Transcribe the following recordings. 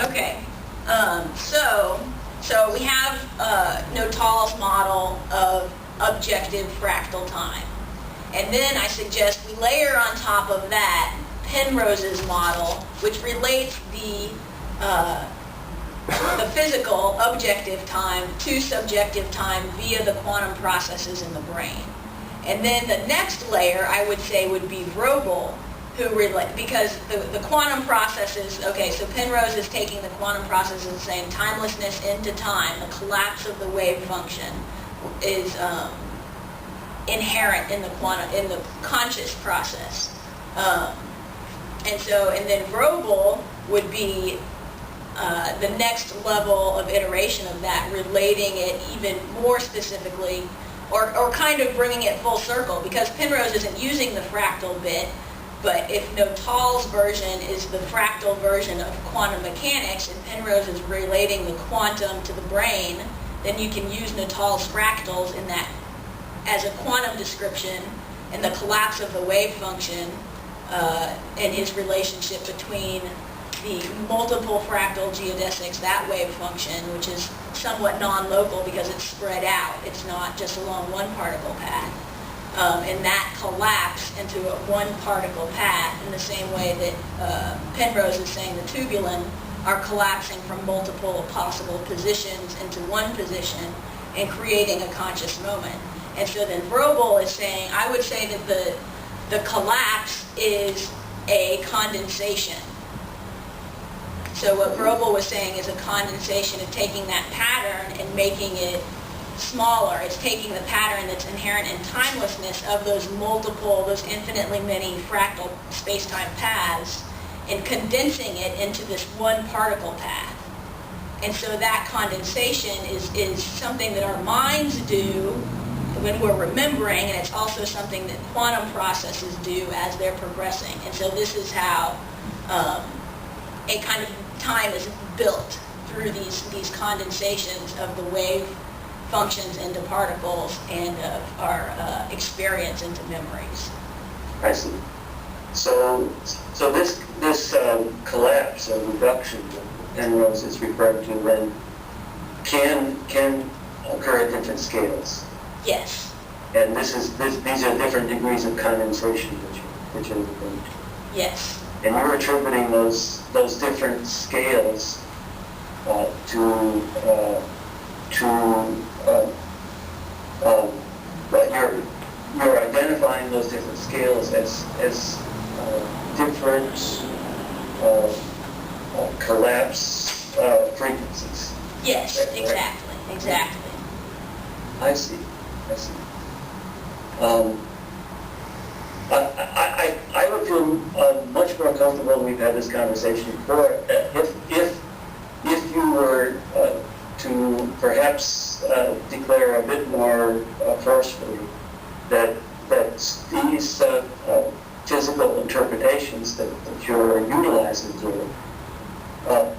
Okay. So we have Notal's model of objective fractal time. And then I suggest we layer on top of that Penrose's model, which relates the physical objective time to subjective time via the quantum processes in the brain. And then the next layer, I would say, would be Vogel, who relate, because the quantum processes, okay, so Penrose is taking the quantum processes and saying timelessness into time, the collapse of the wave function is inherent in the conscious process. And then Vogel would be the next level of iteration of that, relating it even more specifically, or kind of bringing it full circle, because Penrose isn't using the fractal bit, but if Notal's version is the fractal version of quantum mechanics, and Penrose is relating the quantum to the brain, then you can use Notal's fractals in that as a quantum description, and the collapse of the wave function, and his relationship between the multiple fractal geodesics, that wave function, which is somewhat non-local because it's spread out. It's not just along one particle path. And that collapse into a one particle path in the same way that Penrose is saying the tubulin are collapsing from multiple possible positions into one position and creating a conscious moment. And so then Vogel is saying, I would say that the collapse is a condensation. So what Vogel was saying is a condensation of taking that pattern and making it smaller. It's taking the pattern that's inherent in timelessness of those infinitely many fractal space-time paths, and condensing it into this one particle path. And so that condensation is something that our minds do when we're remembering, and it's also something that quantum processes do as they're progressing. And so this is how a kind of time is built through these condensations of the wave functions into particles and of our experience into memories. I see. So this collapse or reduction that Penrose is referring to then can occur at different scales. Yes. And these are different degrees of condensation that you're referring to. Yes. And you're attributing those different scales you're identifying those different scales as different collapse frequencies. Yes, exactly. I see. I would feel much more comfortable, we've had this conversation before, if you were to perhaps declare a bit more forcefully that these physical interpretations that you're utilizing here are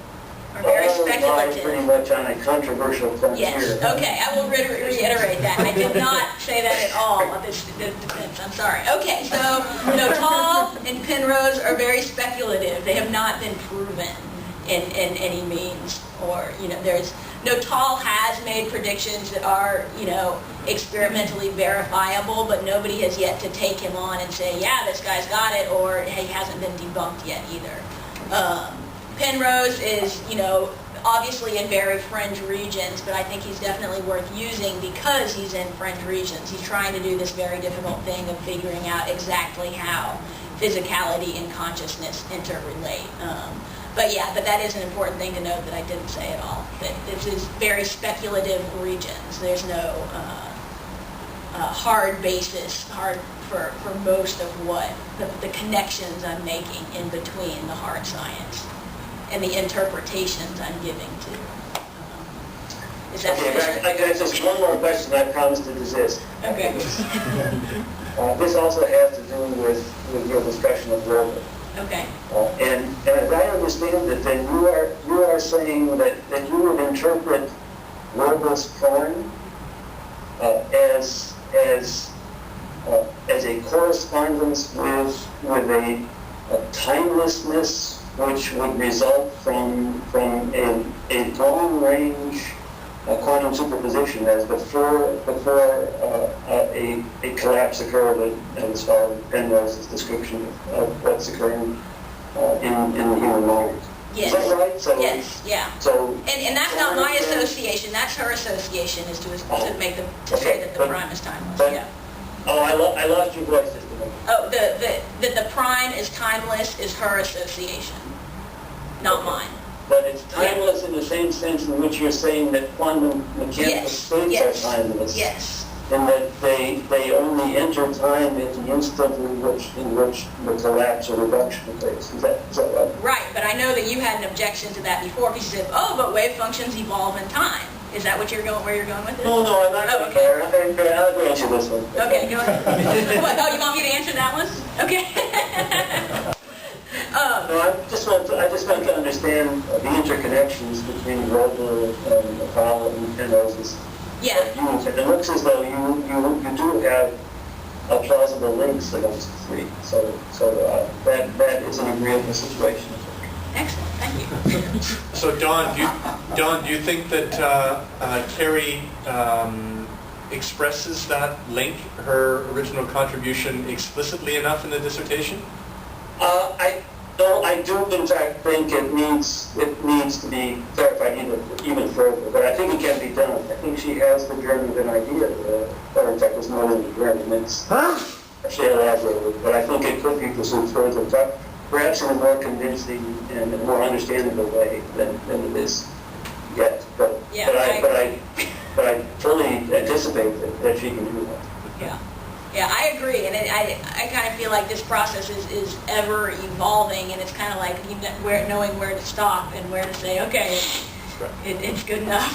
very lie speculative. pretty much on a controversial frontier. Yes, okay, I will reiterate that. I did not say that at all. I'm sorry. Okay, so Notal and Penrose are very speculative. They have not been proven in any means, or, Notal has made predictions that are, experimentally verifiable, but nobody has yet to take him on and say, yeah, this guy's got it, or he hasn't been debunked yet either. Penrose is, obviously in very fringe regions, but I think he's definitely worth using because he's in fringe regions. He's trying to do this very difficult thing of figuring out exactly how physicality and consciousness interrelate. But that is an important thing to note that I didn't say at all, that this is very speculative regions. There's no hard basis, for most of what the connections I'm making in between the hard science and the interpretations I'm giving to. Is that sufficient? I got just one more question I promised to desist. Okay. This also has to do with your discussion of Vogel. Okay. And as I understand it, then you are saying that you would interpret Vogel's form as a correspondence with a timelessness which would result from a long-range quantum superposition as before a collapse occurred, as far as Penrose's description of what's occurring in the human mind. Yes. Is that right? So, yes, yeah. So, and that's not my association, that's her association, is to make to say that the prime is timeless, yeah. Oh, I lost your voice just a minute. Oh, that the prime is timeless is her association, not mine. But it's timeless in the same sense in which you're saying that quantum mechanical states are timeless. Yes. And that they only enter time at the instant in which the collapse or reduction occurs. Is that right? Right, but I know that you had an objection to that before because you said, oh, but wave functions evolve in time. Is that where you're going with it? No, I'm not going there. I'll answer this one. Okay, go ahead. What, oh, you want me to answer that one? Okay. No, I just want to understand the interconnections between Roble and Apollo and Penrose's. Yeah. It looks as though you do have plausible links amongst the three. So that is an agreeable situation. Excellent. Thank you. So Don, do you think that Kerri expresses that link, her original contribution, explicitly enough in the dissertation? I do in fact think it needs to be clarified even further, but I think it can be done. I think she has the germ of an idea, or in fact it's more than the germ, it's actually elaborated, but I think it could be pursued further, but perhaps in a more convincing and a more understandable way than it is yet. But I fully anticipate that she can do that. Yeah. Yeah, I agree, and I kind of feel like this process is ever evolving, and it's kind of like knowing where to stop and where to say, okay, it's good enough.